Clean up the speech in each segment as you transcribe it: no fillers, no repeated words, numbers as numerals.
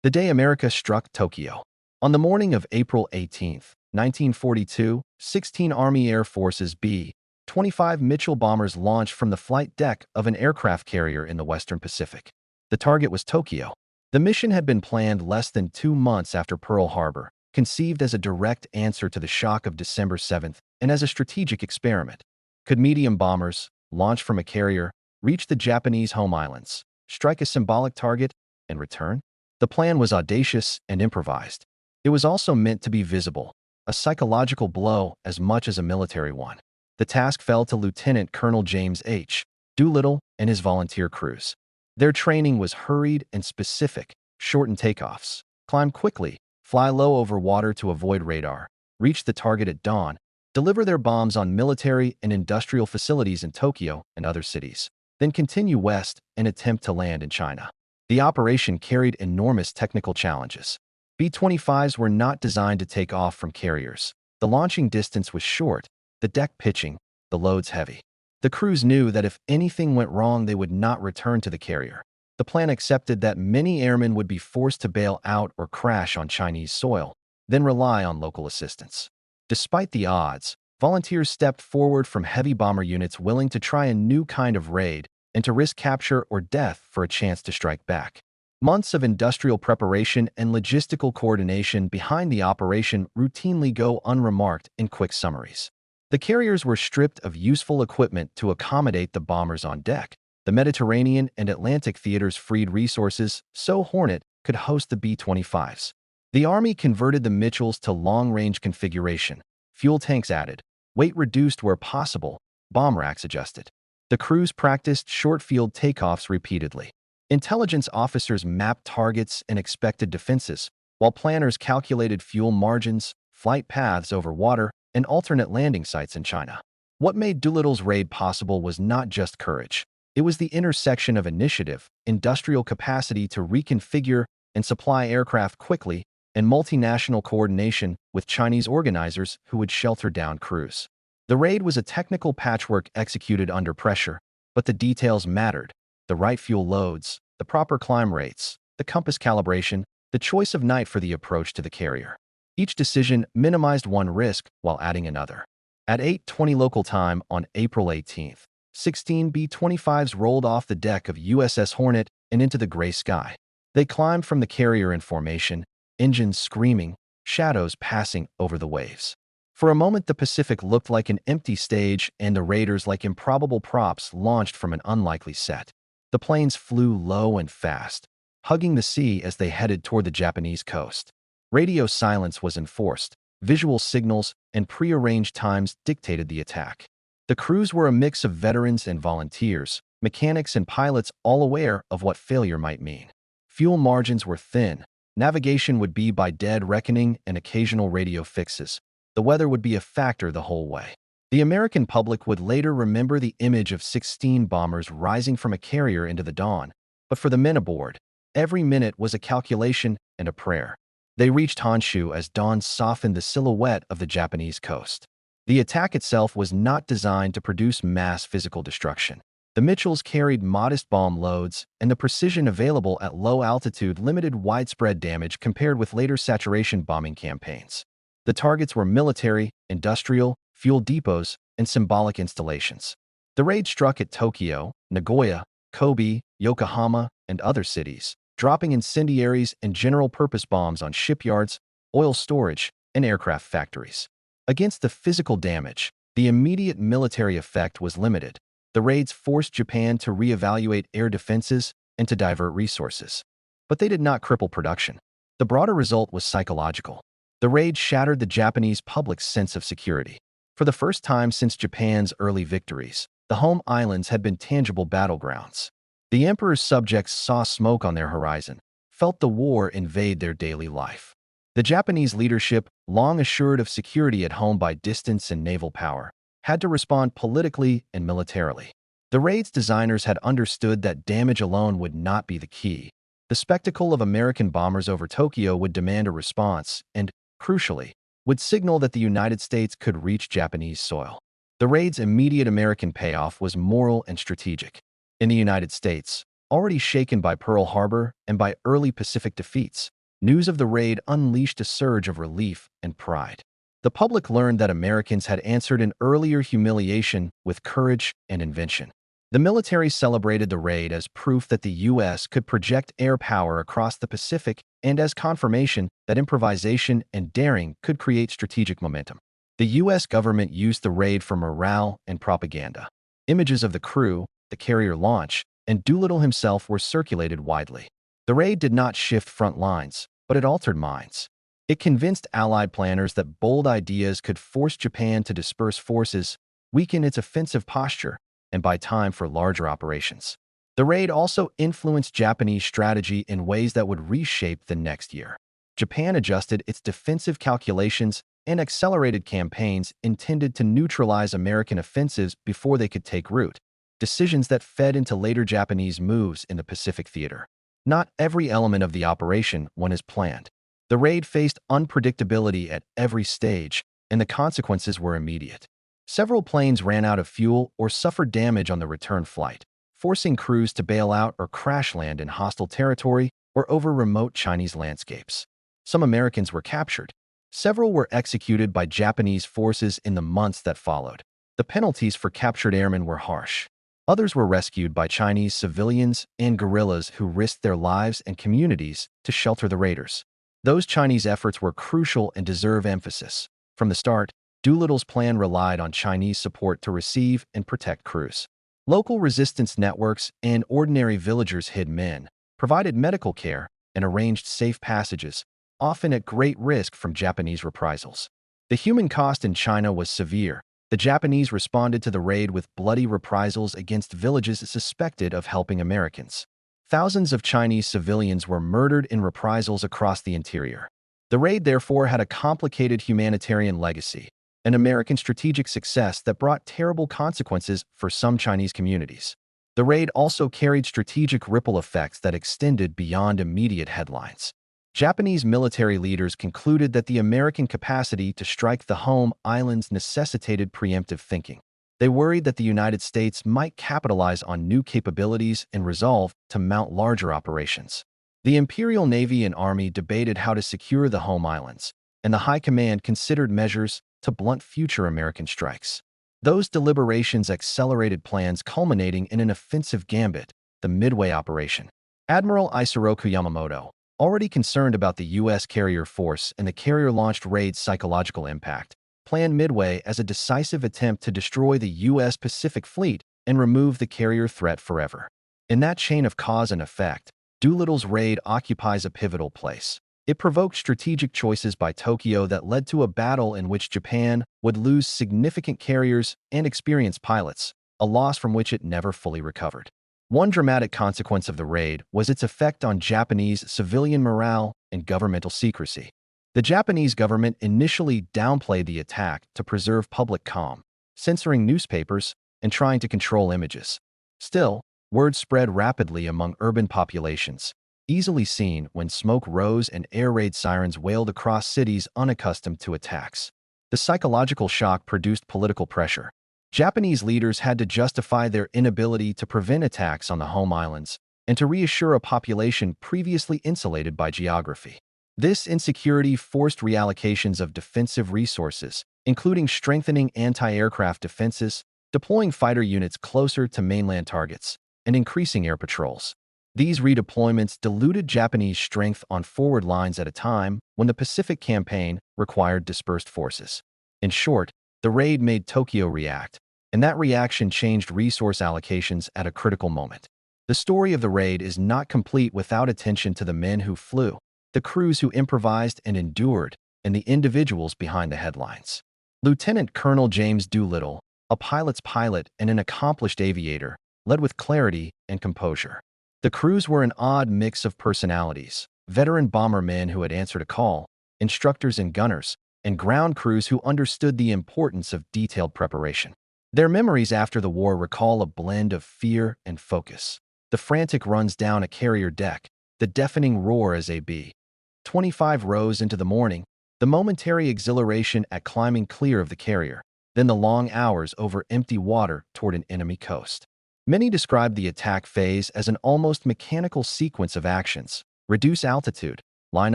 The day America struck Tokyo. On the morning of April 18, 1942, 16 Army Air Forces B-25 Mitchell bombers launched from the flight deck of an aircraft carrier in the Western Pacific. The target was Tokyo. The mission had been planned less than 2 months after Pearl Harbor, conceived as a direct answer to the shock of December 7th and as a strategic experiment. Could medium bombers, launched from a carrier, reach the Japanese home islands, strike a symbolic target, and return? The plan was audacious and improvised. It was also meant to be visible, a psychological blow as much as a military one. The task fell to Lieutenant Colonel James H. Doolittle and his volunteer crews. Their training was hurried and specific: shorten takeoffs, climb quickly, fly low over water to avoid radar, reach the target at dawn, deliver their bombs on military and industrial facilities in Tokyo and other cities, then continue west and attempt to land in China. The operation carried enormous technical challenges. B-25s were not designed to take off from carriers. The launching distance was short, the deck pitching, the loads heavy. The crews knew that if anything went wrong, they would not return to the carrier. The plan accepted that many airmen would be forced to bail out or crash on Chinese soil, then rely on local assistance. Despite the odds, volunteers stepped forward from heavy bomber units willing to try a new kind of raid and to risk capture or death for a chance to strike back. Months of industrial preparation and logistical coordination behind the operation routinely go unremarked in quick summaries. The carriers were stripped of useful equipment to accommodate the bombers on deck. The Mediterranean and Atlantic theaters freed resources so Hornet could host the B-25s. The Army converted the Mitchells to long-range configuration, fuel tanks added, weight reduced where possible, bomb racks adjusted. The crews practiced short-field takeoffs repeatedly. Intelligence officers mapped targets and expected defenses, while planners calculated fuel margins, flight paths over water, and alternate landing sites in China. What made Doolittle's raid possible was not just courage. It was the intersection of initiative, industrial capacity to reconfigure and supply aircraft quickly, and multinational coordination with Chinese organizers who would shelter down crews. The raid was a technical patchwork executed under pressure, but the details mattered: the right fuel loads, the proper climb rates, the compass calibration, the choice of night for the approach to the carrier. Each decision minimized one risk while adding another. At 8:20 local time on April 18th, 16 B-25s rolled off the deck of USS Hornet and into the gray sky. They climbed from the carrier in formation, engines screaming, shadows passing over the waves. For a moment, the Pacific looked like an empty stage and the raiders like improbable props launched from an unlikely set. The planes flew low and fast, hugging the sea as they headed toward the Japanese coast. Radio silence was enforced. Visual signals and prearranged times dictated the attack. The crews were a mix of veterans and volunteers, mechanics and pilots, all aware of what failure might mean. Fuel margins were thin. Navigation would be by dead reckoning and occasional radio fixes. The weather would be a factor the whole way. The American public would later remember the image of 16 bombers rising from a carrier into the dawn, but for the men aboard, every minute was a calculation and a prayer. They reached Honshu as dawn softened the silhouette of the Japanese coast. The attack itself was not designed to produce mass physical destruction. The Mitchells carried modest bomb loads, and the precision available at low altitude limited widespread damage compared with later saturation bombing campaigns. The targets were military, industrial, fuel depots, and symbolic installations. The raid struck at Tokyo, Nagoya, Kobe, Yokohama, and other cities, dropping incendiaries and general-purpose bombs on shipyards, oil storage, and aircraft factories. Against the physical damage, the immediate military effect was limited. The raids forced Japan to reevaluate air defenses and to divert resources. But they did not cripple production. The broader result was psychological. The raid shattered the Japanese public's sense of security. For the first time since Japan's early victories, the home islands had been tangible battlegrounds. The emperor's subjects saw smoke on their horizon, felt the war invade their daily life. The Japanese leadership, long assured of security at home by distance and naval power, had to respond politically and militarily. The raid's designers had understood that damage alone would not be the key. The spectacle of American bombers over Tokyo would demand a response and, crucially, would signal that the United States could reach Japanese soil. The raid's immediate American payoff was moral and strategic. In the United States, Already shaken by Pearl Harbor and by early Pacific defeats, news of the raid unleashed a surge of relief and pride. The public learned that Americans had answered an earlier humiliation with courage and invention. The military celebrated the raid as proof that the U.S. could project air power across the Pacific and as confirmation that improvisation and daring could create strategic momentum. The U.S. government used the raid for morale and propaganda. Images of the crew, the carrier launch, and Doolittle himself were circulated widely. The raid did not shift front lines, but it altered minds. It convinced Allied planners that bold ideas could force Japan to disperse forces, weaken its offensive posture, and buy time for larger operations. The raid also influenced Japanese strategy in ways that would reshape the next year. Japan adjusted its defensive calculations and accelerated campaigns intended to neutralize American offensives before they could take root, decisions that fed into later Japanese moves in the Pacific theater. Not every element of the operation went as planned. The raid faced unpredictability at every stage, and the consequences were immediate. Several planes ran out of fuel or suffered damage on the return flight, forcing crews to bail out or crash land in hostile territory or over remote Chinese landscapes. Some Americans were captured. Several were executed by Japanese forces in the months that followed. The penalties for captured airmen were harsh. Others were rescued by Chinese civilians and guerrillas who risked their lives and communities to shelter the raiders. Those Chinese efforts were crucial and deserve emphasis. From the start, Doolittle's plan relied on Chinese support to receive and protect crews. Local resistance networks and ordinary villagers hid men, provided medical care, and arranged safe passages, often at great risk from Japanese reprisals. The human cost in China was severe. The Japanese responded to the raid with bloody reprisals against villages suspected of helping Americans. Thousands of Chinese civilians were murdered in reprisals across the interior. The raid, therefore, had a complicated humanitarian legacy, an American strategic success that brought terrible consequences for some Chinese communities. The raid also carried strategic ripple effects that extended beyond immediate headlines. Japanese military leaders concluded that the American capacity to strike the home islands necessitated preemptive thinking. They worried that the United States might capitalize on new capabilities and resolve to mount larger operations. The Imperial Navy and Army debated how to secure the home islands, and the High Command considered measures to blunt future American strikes. Those deliberations accelerated plans culminating in an offensive gambit, the Midway Operation. Admiral Isoroku Yamamoto, already concerned about the U.S. carrier force and the carrier-launched raid's psychological impact, planned Midway as a decisive attempt to destroy the U.S. Pacific Fleet and remove the carrier threat forever. In that chain of cause and effect, Doolittle's raid occupies a pivotal place. It provoked strategic choices by Tokyo that led to a battle in which Japan would lose significant carriers and experienced pilots, a loss from which it never fully recovered. One dramatic consequence of the raid was its effect on Japanese civilian morale and governmental secrecy. The Japanese government initially downplayed the attack to preserve public calm, censoring newspapers and trying to control images. Still, word spread rapidly among urban populations, easily seen when smoke rose and air raid sirens wailed across cities unaccustomed to attacks. The psychological shock produced political pressure. Japanese leaders had to justify their inability to prevent attacks on the home islands and to reassure a population previously insulated by geography. This insecurity forced reallocations of defensive resources, including strengthening anti-aircraft defenses, deploying fighter units closer to mainland targets, and increasing air patrols. These redeployments diluted Japanese strength on forward lines at a time when the Pacific Campaign required dispersed forces. In short, the raid made Tokyo react, and that reaction changed resource allocations at a critical moment. The story of the raid is not complete without attention to the men who flew, the crews who improvised and endured, and the individuals behind the headlines. Lieutenant Colonel James Doolittle, a pilot's pilot and an accomplished aviator, led with clarity and composure. The crews were an odd mix of personalities: veteran bombermen who had answered a call, instructors and gunners, and ground crews who understood the importance of detailed preparation. Their memories after the war recall a blend of fear and focus. The frantic runs down a carrier deck, the deafening roar as a B-25 rose into the morning, the momentary exhilaration at climbing clear of the carrier, then the long hours over empty water toward an enemy coast. Many describe the attack phase as an almost mechanical sequence of actions: reduce altitude, line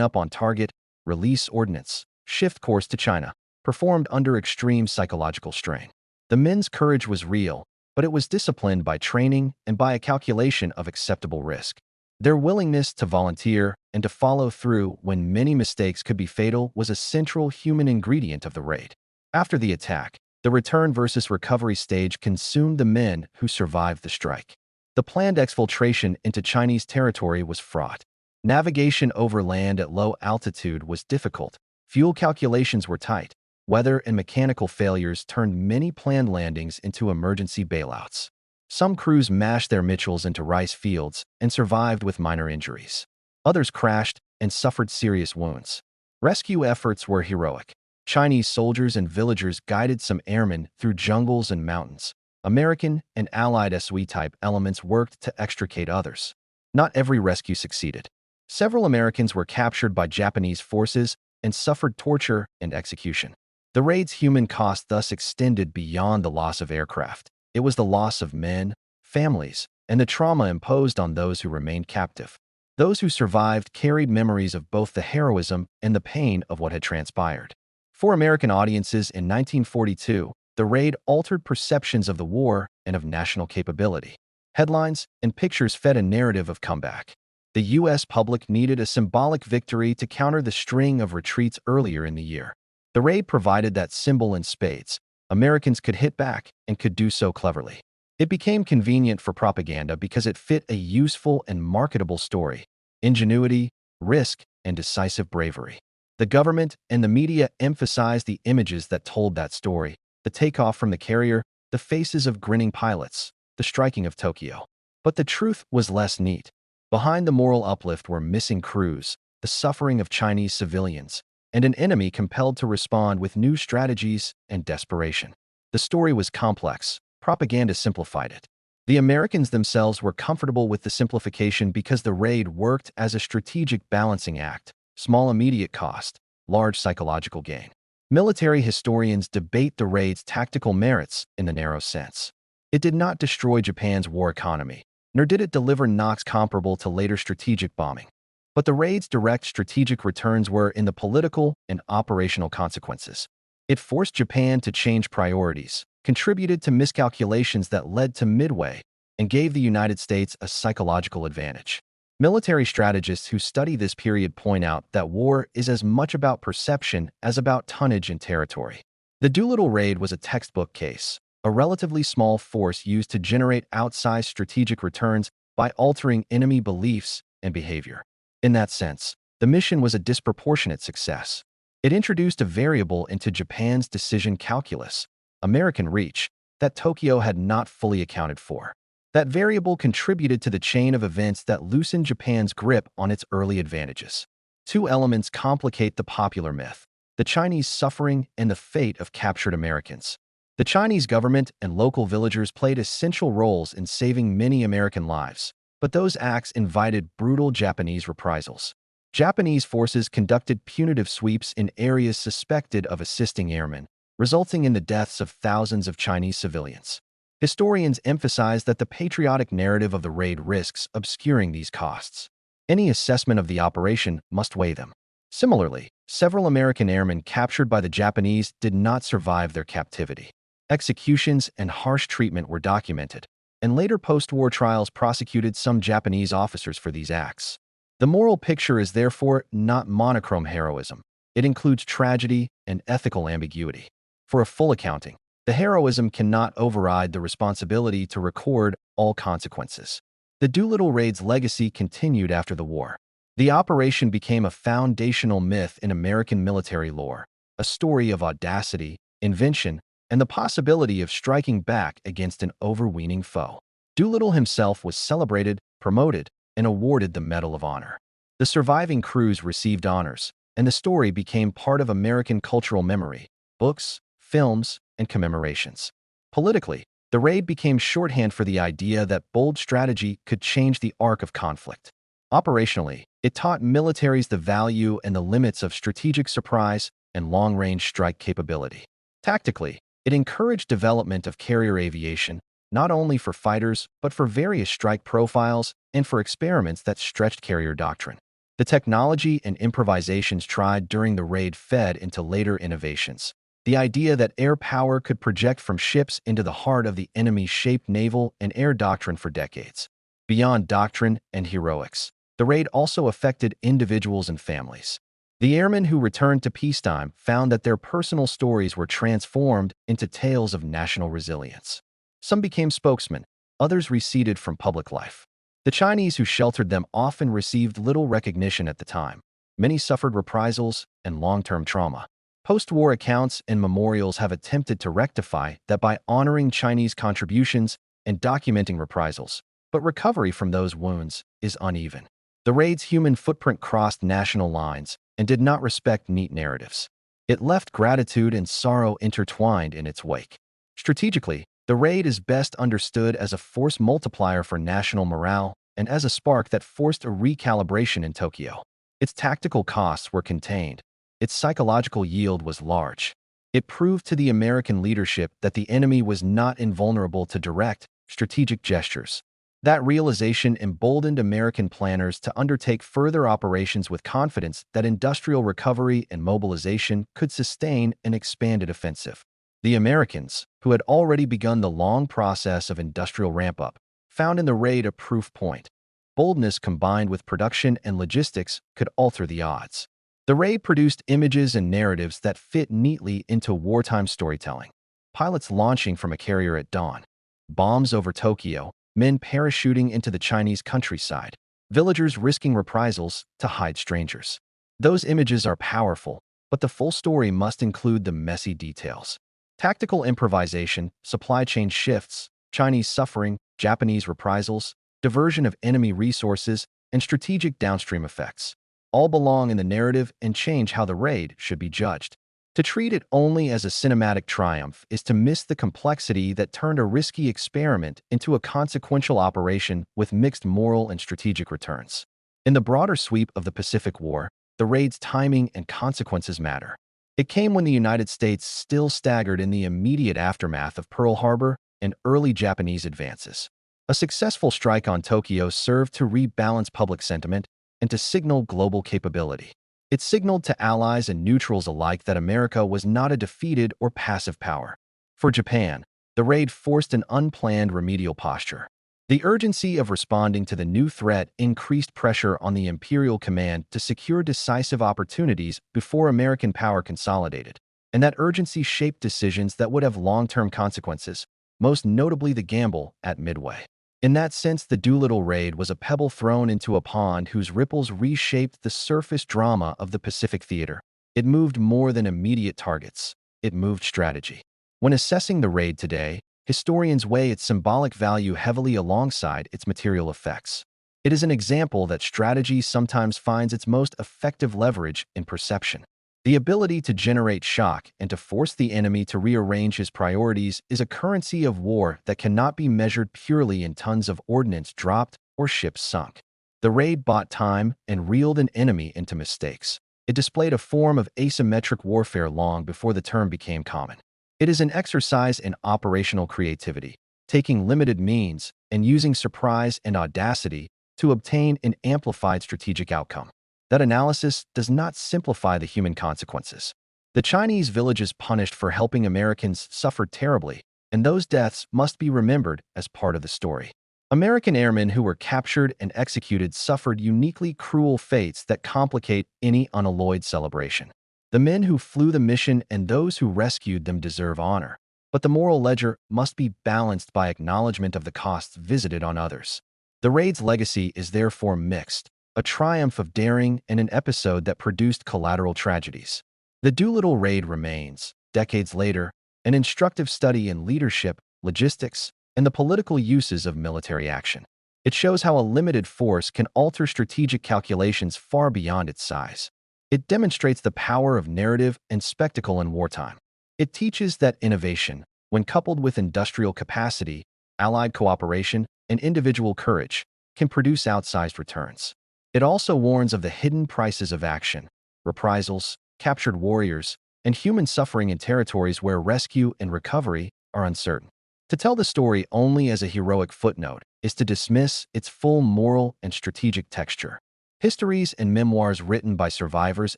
up on target, release ordnance, shift course to China, performed under extreme psychological strain. The men's courage was real, but it was disciplined by training and by a calculation of acceptable risk. Their willingness to volunteer and to follow through when many mistakes could be fatal was a central human ingredient of the raid. After the attack, the return versus recovery stage consumed the men who survived the strike. The planned exfiltration into Chinese territory was fraught. Navigation over land at low altitude was difficult, fuel calculations were tight, weather and mechanical failures turned many planned landings into emergency bailouts. Some crews mashed their Mitchells into rice fields and survived with minor injuries. Others crashed and suffered serious wounds. Rescue efforts were heroic. Chinese soldiers and villagers guided some airmen through jungles and mountains. American and Allied SW-type elements worked to extricate others. Not every rescue succeeded. Several Americans were captured by Japanese forces and suffered torture and execution. The raid's human cost thus extended beyond the loss of aircraft. It was the loss of men, families, and the trauma imposed on those who remained captive. Those who survived carried memories of both the heroism and the pain of what had transpired. For American audiences in 1942, the raid altered perceptions of the war and of national capability. Headlines and pictures fed a narrative of comeback. The U.S. public needed a symbolic victory to counter the string of retreats earlier in the year. The raid provided that symbol in spades. Americans could hit back and could do so cleverly. It became convenient for propaganda because it fit a useful and marketable story: ingenuity, risk, and decisive bravery. The government and the media emphasized the images that told that story: the takeoff from the carrier, the faces of grinning pilots, the striking of Tokyo. But the truth was less neat. Behind the moral uplift were missing crews, the suffering of Chinese civilians, and an enemy compelled to respond with new strategies and desperation. The story was complex. Propaganda simplified it. The Americans themselves were comfortable with the simplification because the raid worked as a strategic balancing act: small immediate cost, large psychological gain. Military historians debate the raid's tactical merits in the narrow sense. It did not destroy Japan's war economy, nor did it deliver knocks comparable to later strategic bombing. But the raid's direct strategic returns were in the political and operational consequences. It forced Japan to change priorities, contributed to miscalculations that led to Midway, and gave the United States a psychological advantage. Military strategists who study this period point out that war is as much about perception as about tonnage and territory. The Doolittle raid was a textbook case, a relatively small force used to generate outsized strategic returns by altering enemy beliefs and behavior. In that sense, the mission was a disproportionate success. It introduced a variable into Japan's decision calculus: American reach, that Tokyo had not fully accounted for. That variable contributed to the chain of events that loosened Japan's grip on its early advantages. Two elements complicate the popular myth: the Chinese suffering and the fate of captured Americans. The Chinese government and local villagers played essential roles in saving many American lives, but those acts invited brutal Japanese reprisals. Japanese forces conducted punitive sweeps in areas suspected of assisting airmen, resulting in the deaths of thousands of Chinese civilians. Historians emphasize that the patriotic narrative of the raid risks obscuring these costs. Any assessment of the operation must weigh them. Similarly, several American airmen captured by the Japanese did not survive their captivity. Executions and harsh treatment were documented, and later post-war trials prosecuted some Japanese officers for these acts. The moral picture is therefore not monochrome heroism. It includes tragedy and ethical ambiguity. For a full accounting, the heroism cannot override the responsibility to record all consequences. The Doolittle raid's legacy continued after the war. The operation became a foundational myth in American military lore, a story of audacity, invention, and the possibility of striking back against an overweening foe. Doolittle himself was celebrated, promoted, and awarded the Medal of Honor. The surviving crews received honors, and the story became part of American cultural memory: books, films, and commemorations. Politically, the raid became shorthand for the idea that bold strategy could change the arc of conflict. Operationally, it taught militaries the value and the limits of strategic surprise and long-range strike capability. Tactically, it encouraged development of carrier aviation, not only for fighters, but for various strike profiles and for experiments that stretched carrier doctrine. The technology and improvisations tried during the raid fed into later innovations. The idea that air power could project from ships into the heart of the enemy shaped naval and air doctrine for decades. Beyond doctrine and heroics, the raid also affected individuals and families. The airmen who returned to peacetime found that their personal stories were transformed into tales of national resilience. Some became spokesmen, others receded from public life. The Chinese who sheltered them often received little recognition at the time. Many suffered reprisals and long-term trauma. Post-war accounts and memorials have attempted to rectify that by honoring Chinese contributions and documenting reprisals, but recovery from those wounds is uneven. The raid's human footprint crossed national lines and did not respect neat narratives. It left gratitude and sorrow intertwined in its wake. Strategically, the raid is best understood as a force multiplier for national morale and as a spark that forced a recalibration in Tokyo. Its tactical costs were contained. Its psychological yield was large. It proved to the American leadership that the enemy was not invulnerable to direct, strategic gestures. That realization emboldened American planners to undertake further operations with confidence that industrial recovery and mobilization could sustain an expanded offensive. The Americans, who had already begun the long process of industrial ramp-up, found in the raid a proof point. Boldness combined with production and logistics could alter the odds. The raid produced images and narratives that fit neatly into wartime storytelling. Pilots launching from a carrier at dawn, bombs over Tokyo, men parachuting into the Chinese countryside, villagers risking reprisals to hide strangers. Those images are powerful, but the full story must include the messy details. Tactical improvisation, supply chain shifts, Chinese suffering, Japanese reprisals, diversion of enemy resources, and strategic downstream effects all belong in the narrative and change how the raid should be judged. To treat it only as a cinematic triumph is to miss the complexity that turned a risky experiment into a consequential operation with mixed moral and strategic returns. In the broader sweep of the Pacific War, the raid's timing and consequences matter. It came when the United States still staggered in the immediate aftermath of Pearl Harbor and early Japanese advances. A successful strike on Tokyo served to rebalance public sentiment and to signal global capability. It signaled to allies and neutrals alike that America was not a defeated or passive power. For Japan, the raid forced an unplanned remedial posture. The urgency of responding to the new threat increased pressure on the Imperial Command to secure decisive opportunities before American power consolidated, and that urgency shaped decisions that would have long-term consequences, most notably the gamble at Midway. In that sense, the Doolittle raid was a pebble thrown into a pond whose ripples reshaped the surface drama of the Pacific theater. It moved more than immediate targets. It moved strategy. When assessing the raid today, historians weigh its symbolic value heavily alongside its material effects. It is an example that strategy sometimes finds its most effective leverage in perception. The ability to generate shock and to force the enemy to rearrange his priorities is a currency of war that cannot be measured purely in tons of ordnance dropped or ships sunk. The raid bought time and reeled an enemy into mistakes. It displayed a form of asymmetric warfare long before the term became common. It is an exercise in operational creativity, taking limited means and using surprise and audacity to obtain an amplified strategic outcome. That analysis does not simplify the human consequences. The Chinese villages punished for helping Americans suffered terribly, and those deaths must be remembered as part of the story. American airmen who were captured and executed suffered uniquely cruel fates that complicate any unalloyed celebration. The men who flew the mission and those who rescued them deserve honor, but the moral ledger must be balanced by acknowledgement of the costs visited on others. The raid's legacy is therefore mixed, a triumph of daring and an episode that produced collateral tragedies. The Doolittle raid remains, decades later, an instructive study in leadership, logistics, and the political uses of military action. It shows how a limited force can alter strategic calculations far beyond its size. It demonstrates the power of narrative and spectacle in wartime. It teaches that innovation, when coupled with industrial capacity, allied cooperation, and individual courage, can produce outsized returns. It also warns of the hidden prices of action, reprisals, captured warriors, and human suffering in territories where rescue and recovery are uncertain. To tell the story only as a heroic footnote is to dismiss its full moral and strategic texture. Histories and memoirs written by survivors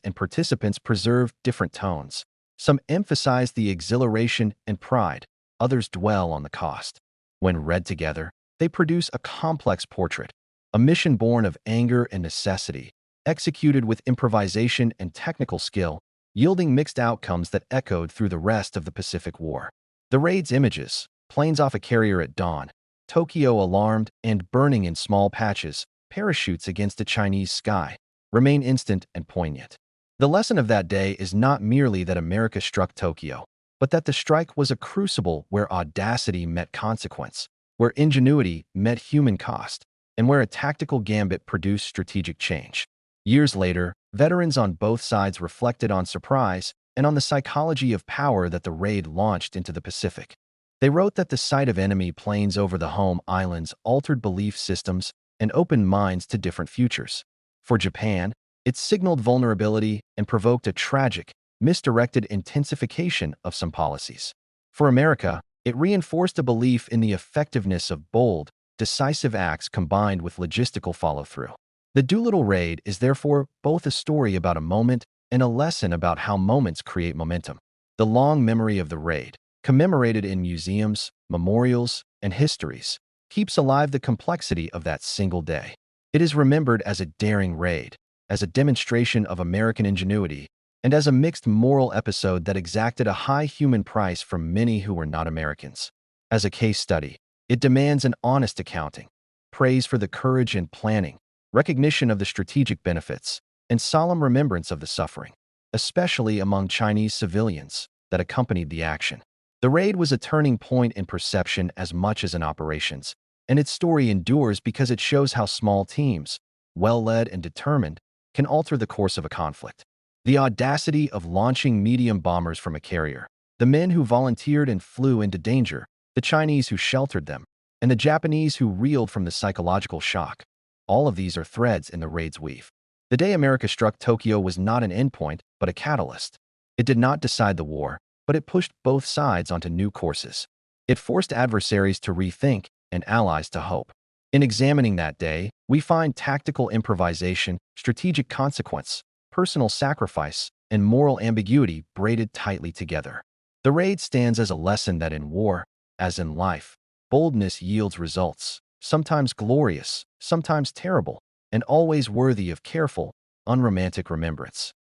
and participants preserve different tones. Some emphasize the exhilaration and pride, others dwell on the cost. When read together, they produce a complex portrait, a mission born of anger and necessity, executed with improvisation and technical skill, yielding mixed outcomes that echoed through the rest of the Pacific War. The raid's images, planes off a carrier at dawn, Tokyo alarmed and burning in small patches, parachutes against a Chinese sky, remain instant and poignant. The lesson of that day is not merely that America struck Tokyo, but that the strike was a crucible where audacity met consequence, where ingenuity met human cost, and where a tactical gambit produced strategic change. Years later, veterans on both sides reflected on surprise and on the psychology of power that the raid launched into the Pacific. They wrote that the sight of enemy planes over the home islands altered belief systems and opened minds to different futures. For Japan, it signaled vulnerability and provoked a tragic, misdirected intensification of some policies. For America, it reinforced a belief in the effectiveness of bold, decisive acts combined with logistical follow-through. The Doolittle Raid is therefore both a story about a moment and a lesson about how moments create momentum. The long memory of the raid, commemorated in museums, memorials, and histories, keeps alive the complexity of that single day. It is remembered as a daring raid, as a demonstration of American ingenuity, and as a mixed moral episode that exacted a high human price from many who were not Americans. As a case study, it demands an honest accounting, praise for the courage and planning, recognition of the strategic benefits, and solemn remembrance of the suffering, especially among Chinese civilians, that accompanied the action. The raid was a turning point in perception as much as in operations, and its story endures because it shows how small teams, well-led and determined, can alter the course of a conflict. The audacity of launching medium bombers from a carrier, the men who volunteered and flew into danger, the Chinese who sheltered them, and the Japanese who reeled from the psychological shock. All of these are threads in the raid's weave. The day America struck Tokyo was not an endpoint, but a catalyst. It did not decide the war, but it pushed both sides onto new courses. It forced adversaries to rethink and allies to hope. In examining that day, we find tactical improvisation, strategic consequence, personal sacrifice, and moral ambiguity braided tightly together. The raid stands as a lesson that in war, as in life, boldness yields results, sometimes glorious, sometimes terrible, and always worthy of careful, unromantic remembrance.